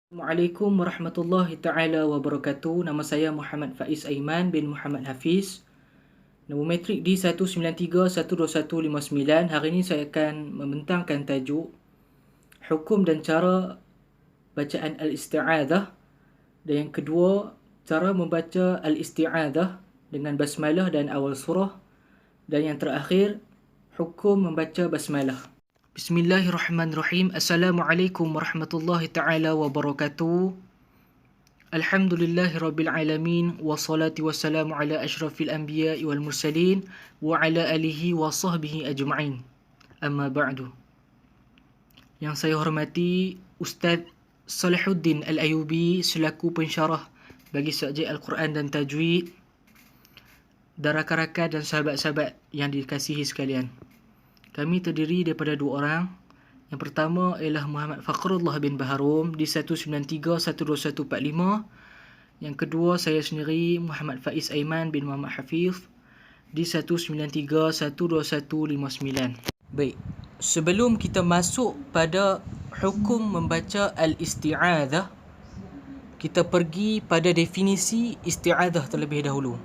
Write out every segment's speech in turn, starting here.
Assalamualaikum warahmatullahi taala wabarakatuh. Nama saya Muhammad Faiz Aiman bin Muhammad Hafiz. Nombor matrik D193121159. Hari ini saya akan membentangkan tajuk hukum dan cara bacaan al-isti'adzah, dan yang kedua cara membaca al-isti'adzah dengan basmalah dan awal surah, dan yang terakhir hukum membaca basmalah. Bismillahirrahmanirrahim. Assalamualaikum warahmatullahi taala wabarakatuh. Alhamdulillahirabbil alamin wassalatu wassalamu ala asyrafil anbiya'i wal mursalin wa ala alihi wa sahbihi ajma'in. Amma ba'du. Yang saya hormati Ustaz Salahuddin Al-Ayubi selaku pensyarah bagi subjek Al-Quran dan Tajwid, dan rakan-rakan dan sahabat-sahabat yang dikasihi sekalian. Kami terdiri daripada dua orang. Yang pertama ialah Muhammad Faqrullah bin Baharum di 193-12145. Yang kedua saya sendiri Muhammad Faiz Aiman bin Muhammad Hafiz di 193-12159. Baik, sebelum kita masuk pada hukum membaca al-isti'adzah, kita pergi pada definisi isti'adzah terlebih dahulu.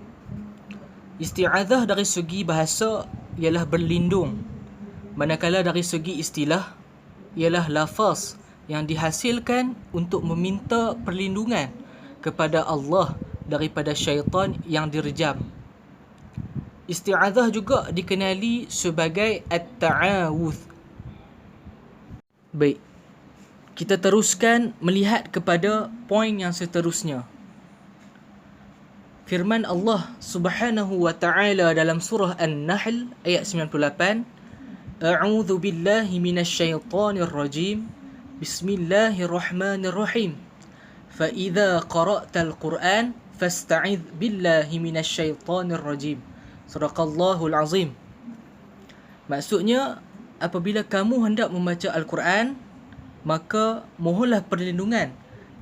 Isti'adzah dari segi bahasa ialah berlindung, manakala dari segi istilah ialah lafaz yang dihasilkan untuk meminta perlindungan kepada Allah daripada syaitan yang direjam. Isti'adzah juga dikenali sebagai at-ta'awudz. Baik, kita teruskan melihat kepada poin yang seterusnya. Firman Allah Subhanahu wa ta'ala dalam surah An-Nahl ayat 98, A'udzu billahi minasyaitonir rajim. Bismillahirrahmanirrahim. Fa idza qara'tal Qur'an fasta'idz billahi minasyaitonir rajim. Sadaqallahul azim. Maksudnya, apabila kamu hendak membaca Al-Quran, maka mohonlah perlindungan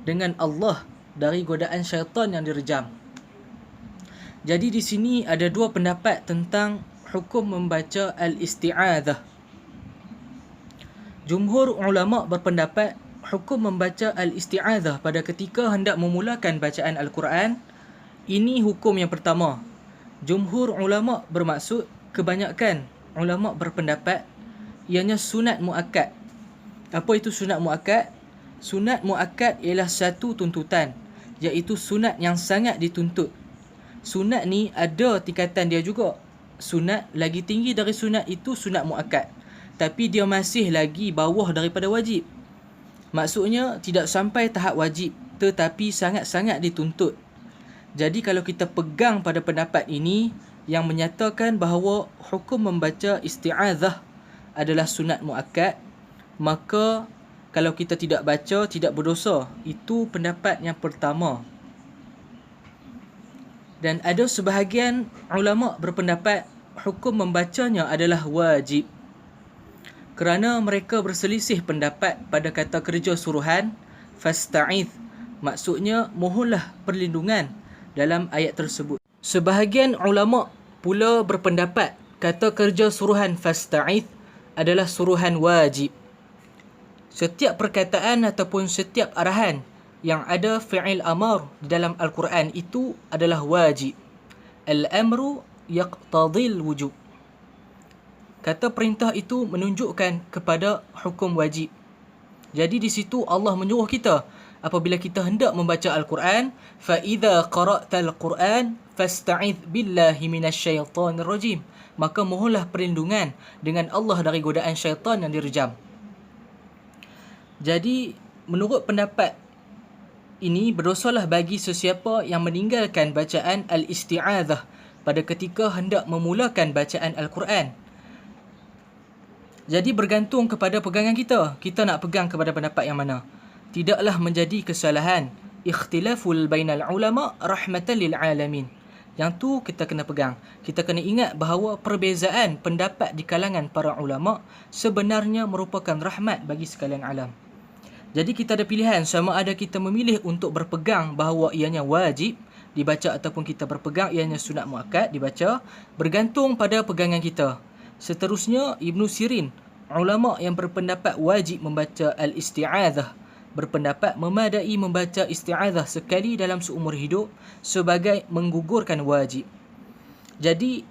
dengan Allah dari godaan syaitan yang direjam. Jadi di sini ada dua pendapat tentang hukum membaca al-isti'adzah. Jumhur ulama berpendapat hukum membaca al-isti'adzah pada ketika hendak memulakan bacaan Al-Quran, ini hukum yang pertama. Jumhur ulama bermaksud kebanyakan ulama berpendapat ianya sunat muakkad. Apa itu sunat muakkad? Sunat muakkad ialah satu tuntutan, iaitu sunat yang sangat dituntut. Sunat ni ada tingkatan dia juga. Sunat lagi tinggi dari sunat itu sunat muakkad, tapi dia masih lagi bawah daripada wajib. Maksudnya tidak sampai tahap wajib, tetapi sangat-sangat dituntut. Jadi kalau kita pegang pada pendapat ini yang menyatakan bahawa hukum membaca isti'adzah adalah sunat muakkad, maka kalau kita tidak baca tidak berdosa. Itu pendapat yang pertama. Dan ada sebahagian ulama berpendapat hukum membacanya adalah wajib, kerana mereka berselisih pendapat pada kata kerja suruhan fasta'idz, maksudnya mohonlah perlindungan dalam ayat tersebut. Sebahagian ulama pula berpendapat kata kerja suruhan fasta'idz adalah suruhan wajib. Setiap perkataan ataupun setiap arahan yang ada fi'il amar di dalam Al-Quran itu adalah wajib. Al-amru yaqtadil wujub. Kata perintah itu menunjukkan kepada hukum wajib. Jadi di situ Allah menyuruh kita apabila kita hendak membaca Al-Quran, fa idza qara'tal Quran fasta'idz billahi minasyaitonir rajim. Maka mohonlah perlindungan dengan Allah dari godaan syaitan yang direjam. Jadi menurut pendapat ini, berdosalah bagi sesiapa yang meninggalkan bacaan al-isti'adzah pada ketika hendak memulakan bacaan Al-Quran. Jadi bergantung kepada pegangan kita. Kita nak pegang kepada pendapat yang mana. Tidaklah menjadi kesalahan. Ikhtilaful bainal ulama rahmatan lil alamin. Yang tu kita kena pegang. Kita kena ingat bahawa perbezaan pendapat di kalangan para ulama sebenarnya merupakan rahmat bagi sekalian alam. Jadi kita ada pilihan, sama ada kita memilih untuk berpegang bahawa ianya wajib dibaca ataupun kita berpegang ianya sunat muakkad dibaca, bergantung pada pegangan kita. Seterusnya Ibn Sirin, ulama yang berpendapat wajib membaca al-isti'adzah berpendapat memadai membaca isti'adzah sekali dalam seumur hidup sebagai menggugurkan wajib. Jadi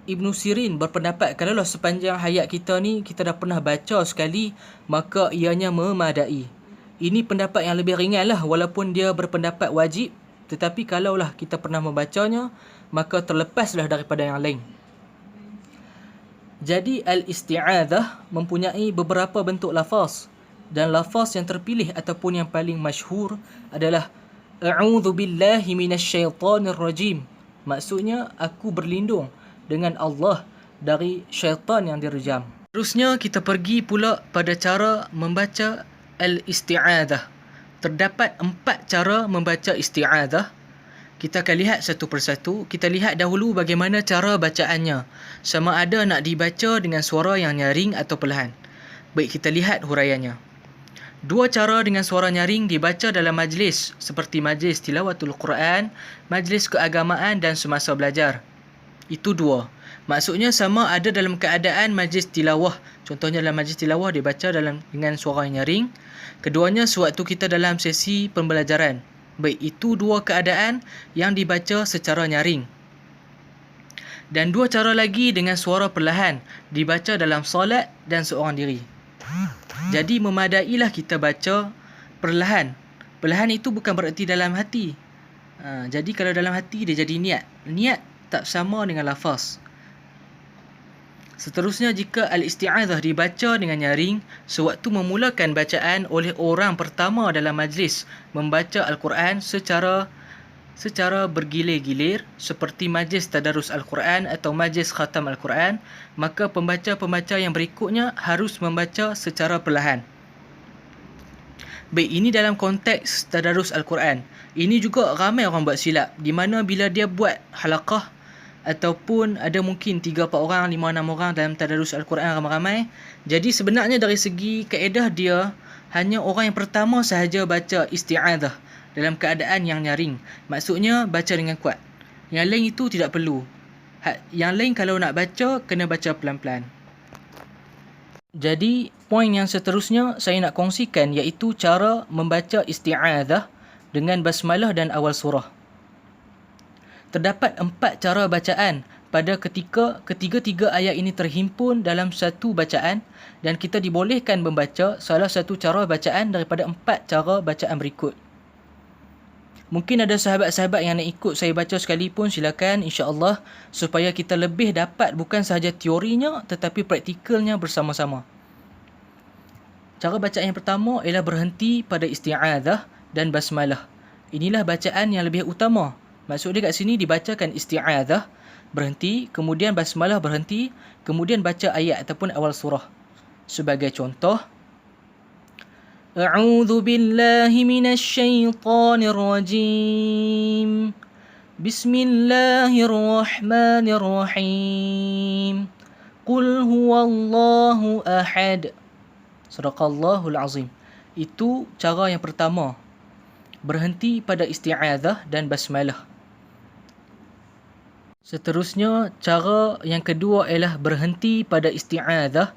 Ibn Sirin berpendapat kalaulah sepanjang hayat kita ni kita dah pernah baca sekali, maka ianya memadai. Ini pendapat yang lebih ringan lah, walaupun dia berpendapat wajib, tetapi kalaulah kita pernah membacanya, maka terlepaslah daripada yang lain. Jadi al-isti'adzah mempunyai beberapa bentuk lafaz, dan lafaz yang terpilih ataupun yang paling masyhur adalah A'udzu billahi minasyaitonir rajim. Maksudnya aku berlindung dengan Allah dari syaitan yang direjam. Terusnya kita pergi pula pada cara membaca al-isti'adzah. Terdapat 4 cara membaca isti'adzah. Kita akan lihat satu persatu. Kita lihat dahulu bagaimana cara bacaannya. Sama ada nak dibaca dengan suara yang nyaring atau perlahan. Baik, kita lihat huraiannya. 2 cara dengan suara nyaring dibaca dalam majlis, seperti majlis tilawatul Quran, majlis keagamaan dan semasa belajar. Itu 2. Maksudnya sama ada dalam keadaan majlis tilawah. Contohnya dalam majlis tilawah dibaca dengan suara yang nyaring. Keduanya sewaktu kita dalam sesi pembelajaran. Baik, itu 2 keadaan yang dibaca secara nyaring. Dan 2 cara lagi dengan suara perlahan, dibaca dalam solat dan seorang diri. Jadi memadailah kita baca perlahan. Perlahan itu bukan bererti dalam hati. Jadi kalau dalam hati dia jadi niat. Niat tak sama dengan lafaz. Seterusnya, jika al-isti'adzah dibaca dengan nyaring, sewaktu memulakan bacaan oleh orang pertama dalam majlis membaca Al-Quran secara bergilir-gilir, seperti majlis tadarus Al-Quran atau majlis khatam Al-Quran, maka pembaca-pembaca yang berikutnya harus membaca secara perlahan. Baik, ini dalam konteks tadarus Al-Quran. Ini juga ramai orang buat silap, di mana bila dia buat halaqah ataupun ada mungkin 3-4 orang, 5-6 orang dalam tadarus Al-Quran ramai-ramai. Jadi sebenarnya dari segi kaedah dia, hanya orang yang pertama sahaja baca isti'adzah dalam keadaan yang nyaring. Maksudnya baca dengan kuat. Yang lain itu tidak perlu. Yang lain kalau nak baca, kena baca pelan-pelan. Jadi poin yang seterusnya saya nak kongsikan iaitu cara membaca isti'adzah dengan basmalah dan awal surah. Terdapat 4 cara bacaan pada ketika ketiga-tiga ayat ini terhimpun dalam satu bacaan, dan kita dibolehkan membaca salah satu cara bacaan daripada 4 cara bacaan berikut. Mungkin ada sahabat-sahabat yang nak ikut saya baca sekalipun, silakan, insya-Allah, supaya kita lebih dapat bukan sahaja teorinya tetapi praktikalnya bersama-sama. Cara bacaan yang pertama ialah berhenti pada isti'adzah dan basmalah. Inilah bacaan yang lebih utama. Maksud dia kat sini dibacakan isti'adzah, berhenti, kemudian basmalah berhenti, kemudian baca ayat ataupun awal surah. Sebagai contoh, A'udzu billahi minasyaitonir rajim. Bismillahirrahmanirrahim. Qul huwallahu ahad. Sadaqallahul azim. Itu cara yang pertama. Berhenti pada isti'adzah dan basmalah. Seterusnya, cara yang kedua ialah berhenti pada isti'adzah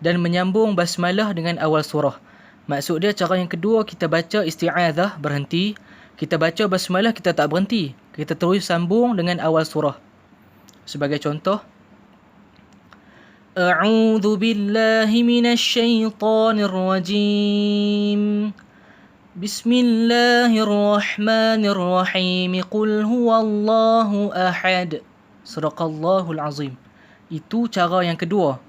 dan menyambung basmalah dengan awal surah. Maksud dia, cara yang kedua, kita baca isti'adzah, berhenti. Kita baca basmalah, kita tak berhenti. Kita terus sambung dengan awal surah. Sebagai contoh, A'udzu billahi minasyaitonir rajim. Bismillahirrahmanirrahim. Qul huwallahu ahad. Sadaqallahul azim. Itu cara yang kedua.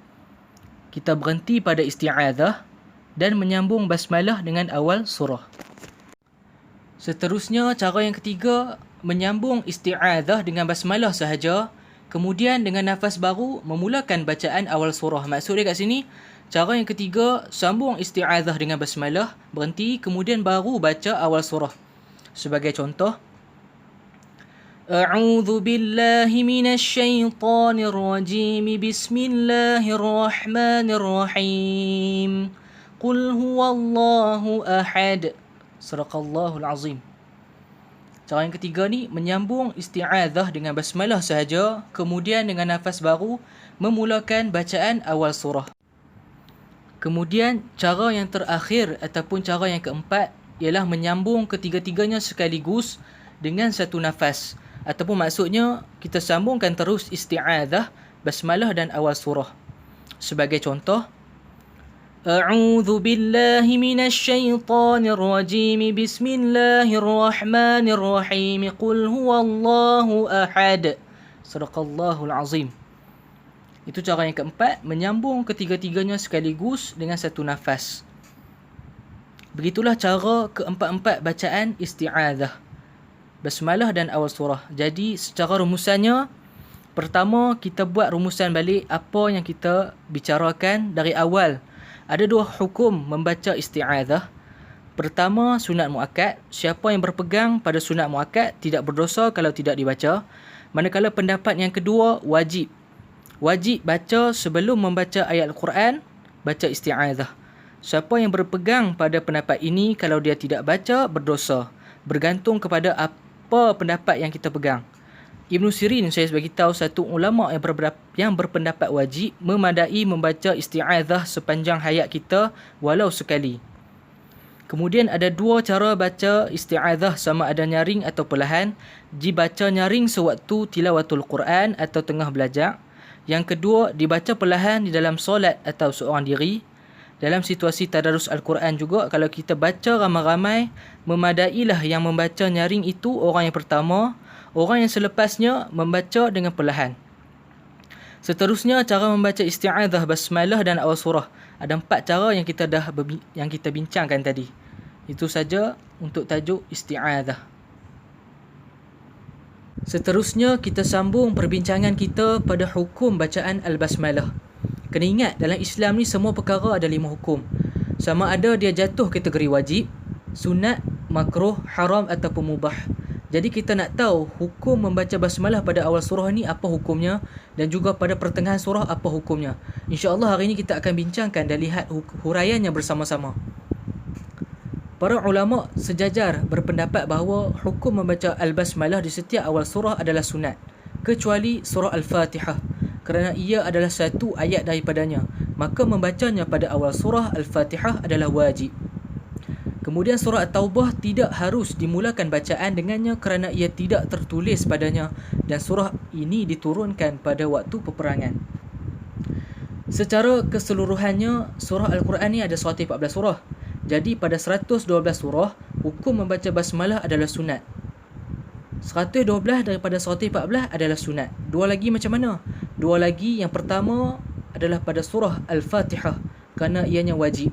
Kita berhenti pada isti'adzah dan menyambung basmalah dengan awal surah. Seterusnya, cara yang ketiga, menyambung isti'adzah dengan basmalah sahaja, kemudian dengan nafas baru memulakan bacaan awal surah. Maksud dia kat sini, cara yang ketiga, sambung isti'adzah dengan basmalah, berhenti, kemudian baru baca awal surah. Sebagai contoh, A'udzu billahi minasyaitonir rajim. Bismillahirrahmanirrahim. Qul huwallahu ahad. Sadaqallahul azim. Cara yang ketiga ni menyambung isti'adzah dengan basmalah sahaja, kemudian dengan nafas baru memulakan bacaan awal surah. Kemudian cara yang terakhir ataupun cara yang keempat ialah menyambung ketiga-tiganya sekaligus dengan satu nafas. Ataupun maksudnya kita sambungkan terus isti'adzah, basmalah dan awal surah. Sebagai contoh, A'udzu billahi minasy syaithanir rajim. Bismillahirrahmanirrahim. Qul huwallahu ahad. Sadaqallahul azim. Itu cara yang keempat, menyambung ketiga-tiganya sekaligus dengan satu nafas. Begitulah cara keempat-empat bacaan isti'adzah, basmalah dan awal surah. Jadi secara rumusannya, pertama kita buat rumusan balik apa yang kita bicarakan dari awal. Ada dua hukum membaca isti'adzah. Pertama, sunat muakkad. Siapa yang berpegang pada sunat muakkad tidak berdosa kalau tidak dibaca. Manakala pendapat yang kedua, wajib baca sebelum membaca ayat Al-Quran, baca isti'adzah. Siapa yang berpegang pada pendapat ini, kalau dia tidak baca, berdosa. Bergantung kepada apa pendapat yang kita pegang. Ibn Sirin, saya beritahu, satu ulama yang berpendapat wajib, memadai membaca isti'adzah sepanjang hayat kita walau sekali. Kemudian ada dua cara baca isti'adzah, sama ada nyaring atau perlahan. Dibaca nyaring sewaktu tilawatul Quran atau tengah belajar. Yang kedua, dibaca perlahan di dalam solat atau seorang diri. Dalam situasi tadarus Al-Quran juga, kalau kita baca ramai-ramai, memadailah yang membaca nyaring itu orang yang pertama, orang yang selepasnya membaca dengan perlahan. Seterusnya, cara membaca isti'adzah, basmalah dan awal surah. Ada 4 cara yang kita bincangkan tadi. Itu saja untuk tajuk isti'adzah. Seterusnya, kita sambung perbincangan kita pada hukum bacaan Al-Basmalah. Kena ingat, dalam Islam ni semua perkara ada 5 hukum. Sama ada dia jatuh kategori wajib, sunat, makruh, haram ataupun mubah. Jadi kita nak tahu hukum membaca basmalah pada awal surah ni apa hukumnya, dan juga pada pertengahan surah apa hukumnya. InsyaAllah hari ini kita akan bincangkan dan lihat huraiannya bersama-sama. Para ulama sejajar berpendapat bahawa hukum membaca Al-Basmalah di setiap awal surah adalah sunat, kecuali surah Al-Fatihah, kerana ia adalah satu ayat daripadanya. Maka membacanya pada awal surah Al-Fatihah adalah wajib. Kemudian surah At-Taubah tidak harus dimulakan bacaan dengannya kerana ia tidak tertulis padanya, dan surah ini diturunkan pada waktu peperangan. Secara keseluruhannya, surah Al-Quran ni ada 114 surah. Jadi pada 112 surah, hukum membaca basmalah adalah sunat. 112 daripada 114 adalah sunat. Dua lagi macam mana? Dua lagi, yang pertama adalah pada surah Al-Fatihah, kerana ianya wajib.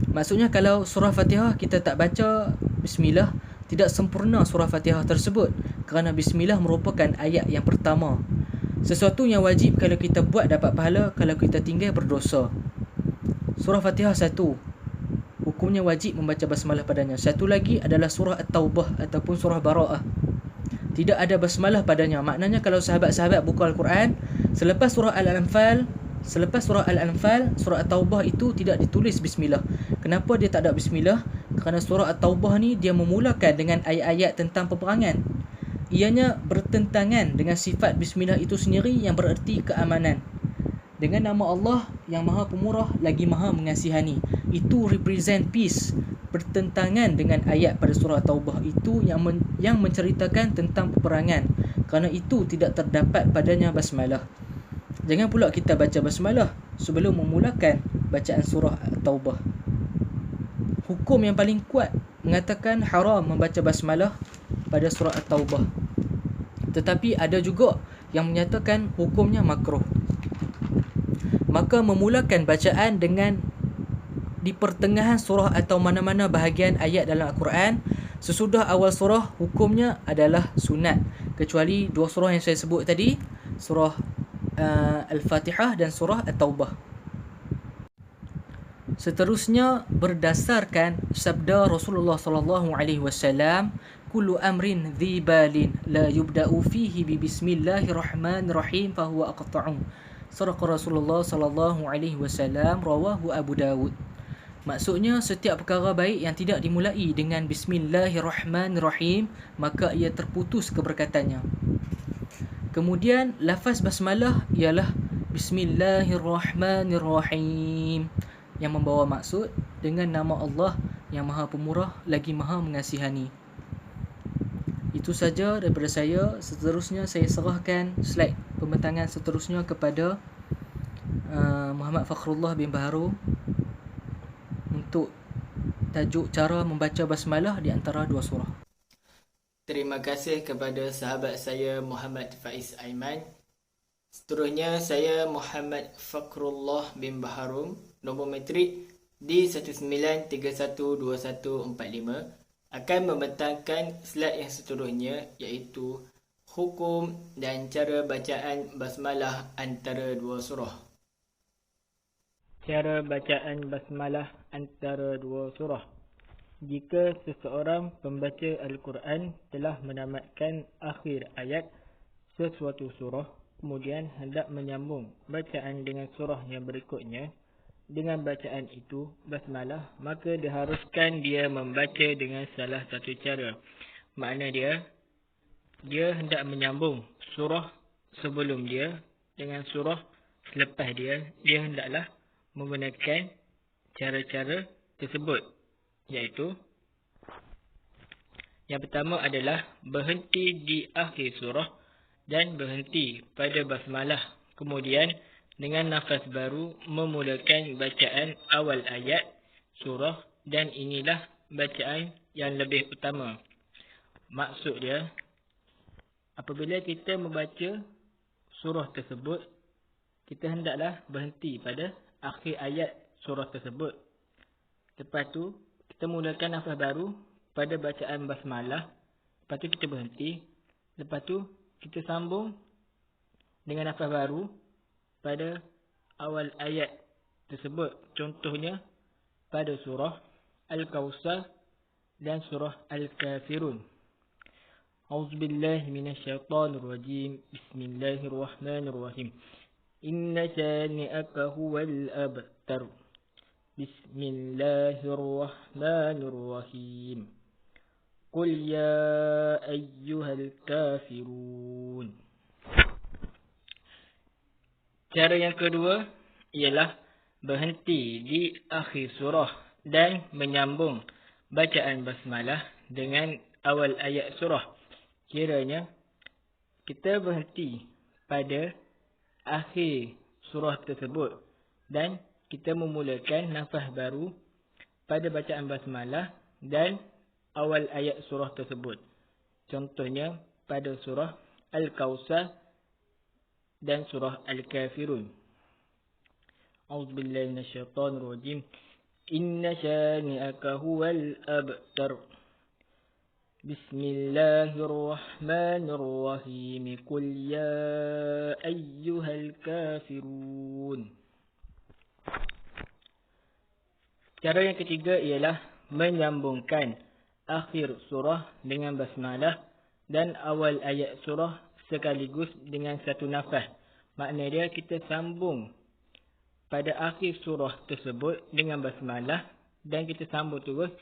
Maksudnya kalau surah Fatihah kita tak baca bismillah, tidak sempurna surah Fatihah tersebut, kerana bismillah merupakan ayat yang pertama. Sesuatu yang wajib kalau kita buat dapat pahala, kalau kita tinggal berdosa. Surah Fatihah satu, hukumnya wajib membaca basmalah padanya. Satu lagi adalah surah At-Taubah ataupun surah Bara'ah, tidak ada basmalah padanya. Maknanya kalau sahabat-sahabat buka Al-Quran, selepas surah Al-Anfal, surah At-Taubah itu tidak ditulis bismillah. Kenapa dia tak ada bismillah? Kerana surah At-Taubah ni dia memulakan dengan ayat-ayat tentang peperangan. Ianya bertentangan dengan sifat bismillah itu sendiri yang bererti keamanan. Dengan nama Allah yang Maha Pemurah lagi Maha Mengasihani, itu represent peace. Bertentangan dengan ayat pada surah Taubah itu yang menceritakan tentang peperangan. Kerana itu tidak terdapat padanya basmalah. Jangan pula kita baca basmalah sebelum memulakan bacaan surah Taubah. Hukum yang paling kuat mengatakan haram membaca basmalah pada surah At-Taubah. Tetapi ada juga yang menyatakan hukumnya makruh. Maka memulakan bacaan dengan di pertengahan surah atau mana-mana bahagian ayat dalam Al-Quran sesudah awal surah hukumnya adalah sunat, kecuali dua surah yang saya sebut tadi, surah Al-Fatihah dan surah At-Taubah. Seterusnya berdasarkan sabda Rasulullah sallallahu alaihi wasallam, kullu amrin dhi balin la yubda'u fihi bi bismillahirrahmanirrahim fa huwa aqta'u. Sadaqa Rasulullah sallallahu alaihi wasallam, rawahu Abu Dawud. Maksudnya setiap perkara baik yang tidak dimulai dengan bismillahirrahmanirrahim maka ia terputus keberkatannya. Kemudian lafaz basmalah ialah bismillahirrahmanirrahim. yang membawa maksud dengan nama Allah yang Maha Pemurah lagi Maha Mengasihani. Itu saja daripada saya. Seterusnya saya serahkan slide pembentangan seterusnya kepada Muhammad Fakhrullah bin Baharum untuk tajuk cara membaca basmalah di antara dua surah. Terima kasih kepada sahabat saya Muhammad Faiz Aiman. Seterusnya saya Muhammad Fakhrullah bin Baharum, nombor matrik D19312145, akan membentangkan slide yang seterusnya, iaitu hukum dan cara bacaan basmalah antara dua surah. Cara bacaan basmalah antara dua surah. Jika seseorang pembaca Al-Quran telah menamatkan akhir ayat sesuatu surah, kemudian hendak menyambung bacaan dengan surah yang berikutnya dengan bacaan itu, basmalah, maka diharuskan dia membaca dengan salah satu cara. Makna dia hendak menyambung surah sebelum dia dengan surah selepas dia hendaklah menggunakan cara-cara tersebut, iaitu yang pertama adalah berhenti di akhir surah dan berhenti pada basmalah. Kemudian dengan nafas baru memulakan bacaan awal ayat surah, dan inilah bacaan yang lebih utama. Maksud dia, apabila kita membaca surah tersebut, kita hendaklah berhenti pada akhir ayat surah tersebut. Lepas tu kita mulakan nafas baru pada bacaan basmalah. Lepas tu kita berhenti. Lepas tu kita sambung dengan nafas baru pada awal ayat tersebut. Contohnya pada surah Al-Kawthar dan surah Al-Kafirun. A'udzubillahi minasyaitonirrajim. Bismillahirrahmanirrahim. Inna shani'aka huwal abtar. Bismillahirrahmanirrahim. Qul ya ayyuhal kafirun. Cara yang kedua ialah berhenti di akhir surah dan menyambung bacaan basmalah dengan awal ayat surah. Kiranya kita berhenti pada akhir surah tersebut dan kita memulakan nafas baru pada bacaan basmalah dan awal ayat surah tersebut. Contohnya pada surah Al-Kawthar dan surah Al-Kafirun. A'udzubillahi minasyaitonirrajim. Inna shani'aka huwal abtar. Bismillahirrahmanirrahim. Qul ya ayyuhal kafirun. Cara yang ketiga ialah menyambungkan akhir surah dengan basmalah dan awal ayat surah sekaligus dengan satu nafas. Makna dia kita sambung pada akhir surah tersebut dengan basmalah dan kita sambung terus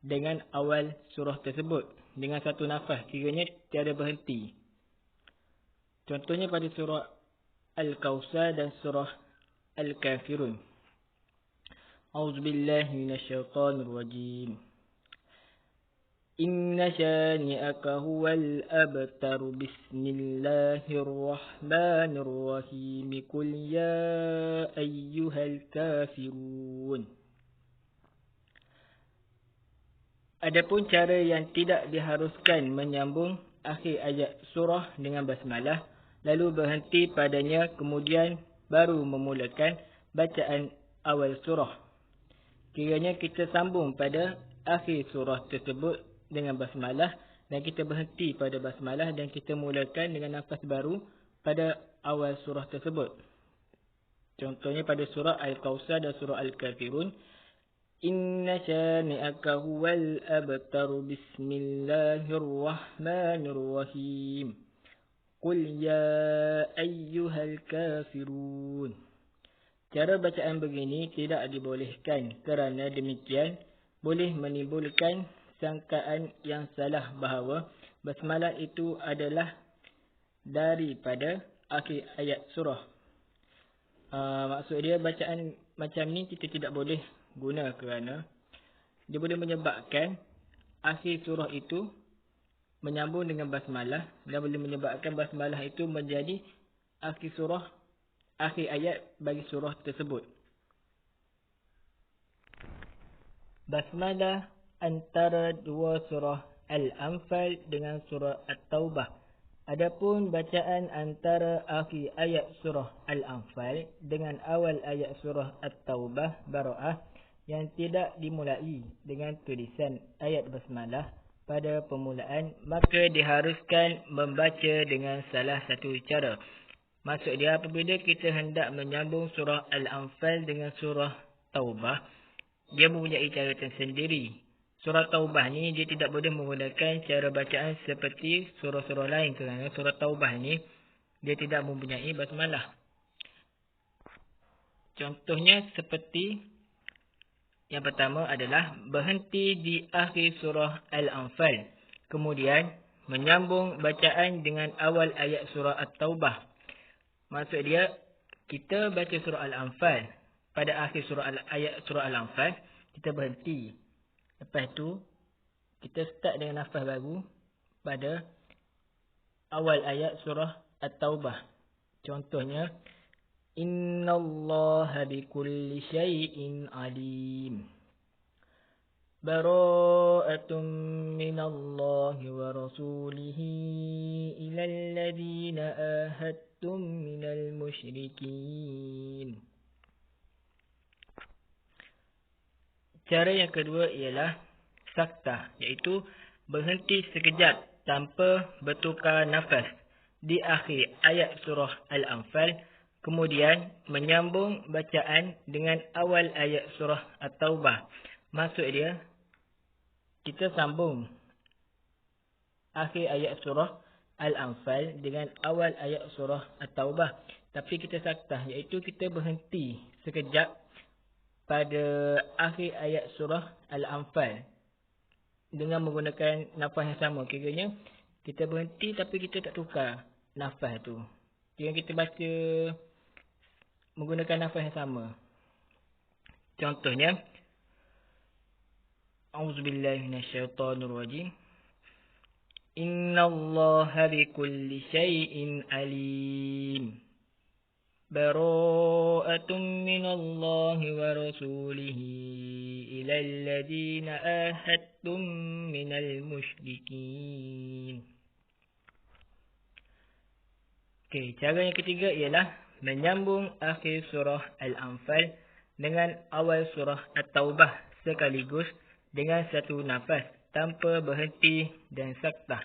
dengan awal surah tersebut dengan satu nafas. Kiranya tiada berhenti. Contohnya pada surah Al-Kawthar dan surah Al-Kafirun. A'udzubillahi minasyaitonirrajim. Inna shani'aka huwal abtar. Bismillahirrahmanirrahim. Qul ya ayyuhal kafirun. Adapun cara yang tidak diharuskan menyambung akhir ayat surah dengan basmalah, lalu berhenti padanya kemudian baru memulakan bacaan awal surah. Kiranya kita sambung pada akhir surah tersebut dengan basmalah dan kita berhenti pada basmalah dan kita mulakan dengan nafas baru pada awal surah tersebut. Contohnya pada surah Al-Kawthar dan surah Al-Kafirun. Inna shani'aka huwal abtar. Bismillahirrahmanirrahim. Qul ya ayyuhal kafirun. Cara bacaan begini tidak dibolehkan kerana demikian boleh menimbulkan sangkaan yang salah bahawa basmalah itu adalah daripada akhir ayat surah. Maksud dia bacaan macam ni kita tidak boleh guna kerana dia boleh menyebabkan akhir surah itu menyambung dengan basmalah dan boleh menyebabkan basmalah itu menjadi akhir ayat bagi surah tersebut. Basmalah antara dua surah Al-Anfal dengan surah At-Taubah. Adapun bacaan antara akhir ayat surah Al-Anfal dengan awal ayat surah At-Taubah Bara'ah yang tidak dimulai dengan tulisan ayat basmalah pada permulaan, maka diharuskan membaca dengan salah satu cara. Maksud dia, apabila kita hendak menyambung surah Al-Anfal dengan surah Taubah, dia mempunyai cara tersendiri. Surah Taubah ni dia tidak boleh menggunakan cara bacaan seperti surah-surah lain kerana surah Taubah ni dia tidak mempunyai basmalah. Contohnya seperti yang pertama adalah berhenti di akhir surah Al-Anfal, kemudian menyambung bacaan dengan awal ayat surah At-Taubah. Maksud dia, kita baca surah Al-Anfal, pada akhir ayat surah Al-Anfal kita berhenti. Lepas tu kita start dengan nafas baru pada awal ayat surah At-Taubah. Contohnya, Innallaha bikulli syai'in alim. Bara'atun minallahi wa rasulihi ilal ladhina ahadtum minal musyrikin. Cara yang kedua ialah saktah, iaitu berhenti sekejap tanpa bertukar nafas di akhir ayat surah Al-Anfal, kemudian menyambung bacaan dengan awal ayat surah At-Taubah. Maksud dia, kita sambung akhir ayat surah Al-Anfal dengan awal ayat surah At-Taubah. Tapi kita saktah, iaitu kita berhenti sekejap pada akhir ayat surah Al-Anfal dengan menggunakan nafas yang sama. Kiranya kita berhenti tapi kita tak tukar nafas tu. Kira kita baca menggunakan nafas yang sama. Contohnya, A'udzubillahi minasyaitonirrajim. Innallaha bikulli syai'in alim. Bara'atun minallahi wa rasulihi ilal ladhina ahadtum minal musyrikin. Okey, cara yang ketiga ialah menyambung akhir surah Al-Anfal dengan awal surah At-Taubah sekaligus dengan satu nafas tanpa berhenti dan saktah.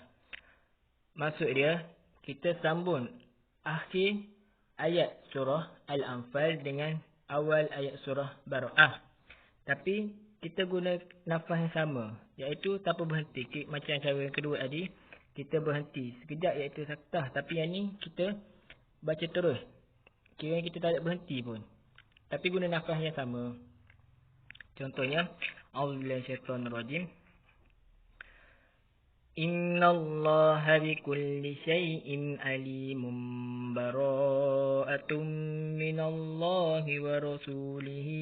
Maksud dia, kita sambung akhir ayat surah Al-Anfal dengan awal ayat surah Bara'ah. Tapi kita guna nafas yang sama, iaitu tanpa berhenti. Macam cara yang kedua tadi, kita berhenti sekejap iaitu saktah. Tapi yang ni kita baca terus. Kira kita tak ada berhenti pun. Tapi guna nafas yang sama. Contohnya, A'udzubillahi minasyaitonirrajim. Innallaha bikulli syai'in alimun. Bara'atun minallahi wa rasulihi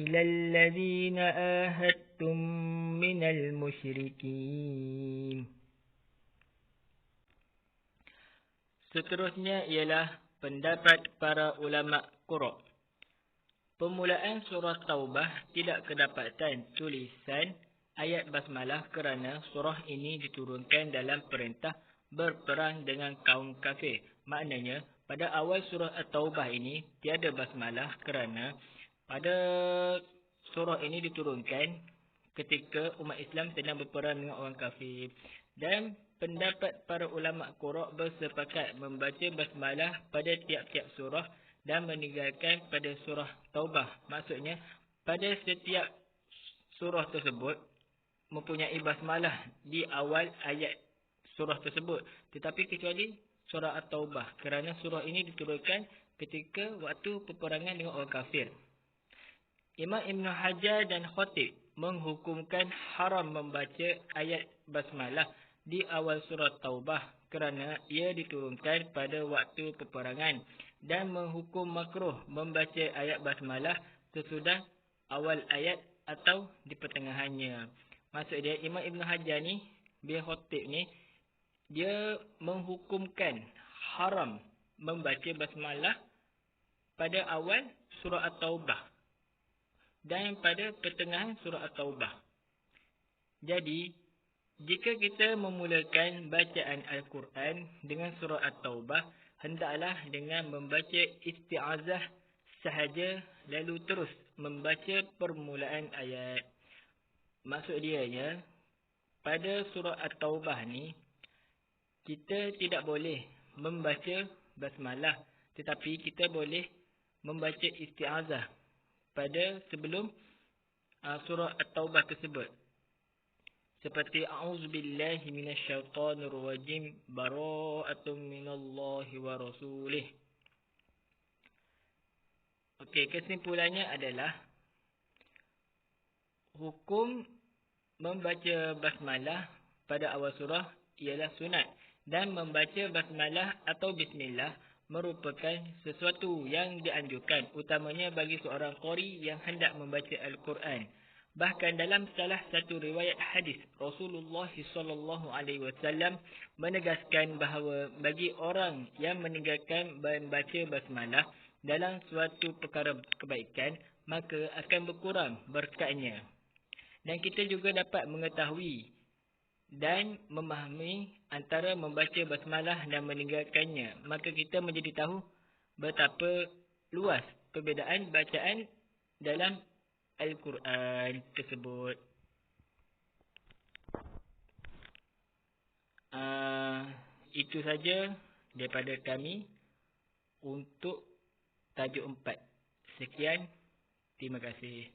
ilal ladhina ahadtum minal musyrikin. Seterusnya ialah pendapat para ulama Qura'. Permulaan surah Taubah tidak kedapatan tulisan ayat basmalah kerana surah ini diturunkan dalam perintah berperang dengan kaum kafir. Maknanya, pada awal surah At-Taubah ini tiada basmalah kerana pada surah ini diturunkan ketika umat Islam sedang berperang dengan orang kafir. Dan pendapat para ulama Qura' bersepakat membaca basmalah pada tiap-tiap surah dan meninggalkan pada surah Taubah. Maksudnya, pada setiap surah tersebut mempunyai basmalah di awal ayat surah tersebut. Tetapi kecuali surah At-Taubah kerana surah ini diturunkan ketika waktu peperangan dengan orang kafir. Imam Ibn Hajar dan Khatib menghukumkan haram membaca ayat basmalah di awal surah Taubah kerana ia diturunkan pada waktu peperangan, dan menghukum makruh membaca ayat basmalah sesudah awal ayat atau di pertengahannya. Maksud dia, Imam Ibn Hajar ni, bin Khatib ni, dia menghukumkan haram membaca basmalah pada awal surah At-Taubah dan pada pertengahan surah At-Taubah. Jadi, jika kita memulakan bacaan Al-Quran dengan surah At-Taubah, hendaklah dengan membaca isti'azah sahaja lalu terus membaca permulaan ayat. Maksud dia, pada surah At-Taubah ni, kita tidak boleh membaca basmalah, tetapi kita boleh membaca isti'azah pada sebelum surah At-Taubah tersebut. Seperti a'udzubillahi minasyaitonirrajim, bara'atun minallahi wa rasulih. Okey, kesimpulannya adalah hukum membaca basmalah pada awal surah ialah sunat, dan membaca basmalah atau bismillah merupakan sesuatu yang dianjurkan, utamanya bagi seorang qari yang hendak membaca Al-Quran. Bahkan dalam salah satu riwayat hadis, Rasulullah SAW menegaskan bahawa bagi orang yang meninggalkan membaca basmalah dalam suatu perkara kebaikan, maka akan berkurang berkatnya. Dan kita juga dapat mengetahui dan memahami antara membaca basmalah dan meninggalkannya. Maka kita menjadi tahu betapa luas perbezaan bacaan dalam Al-Quran tersebut. Itu saja daripada kami untuk tajuk 4. Sekian, terima kasih.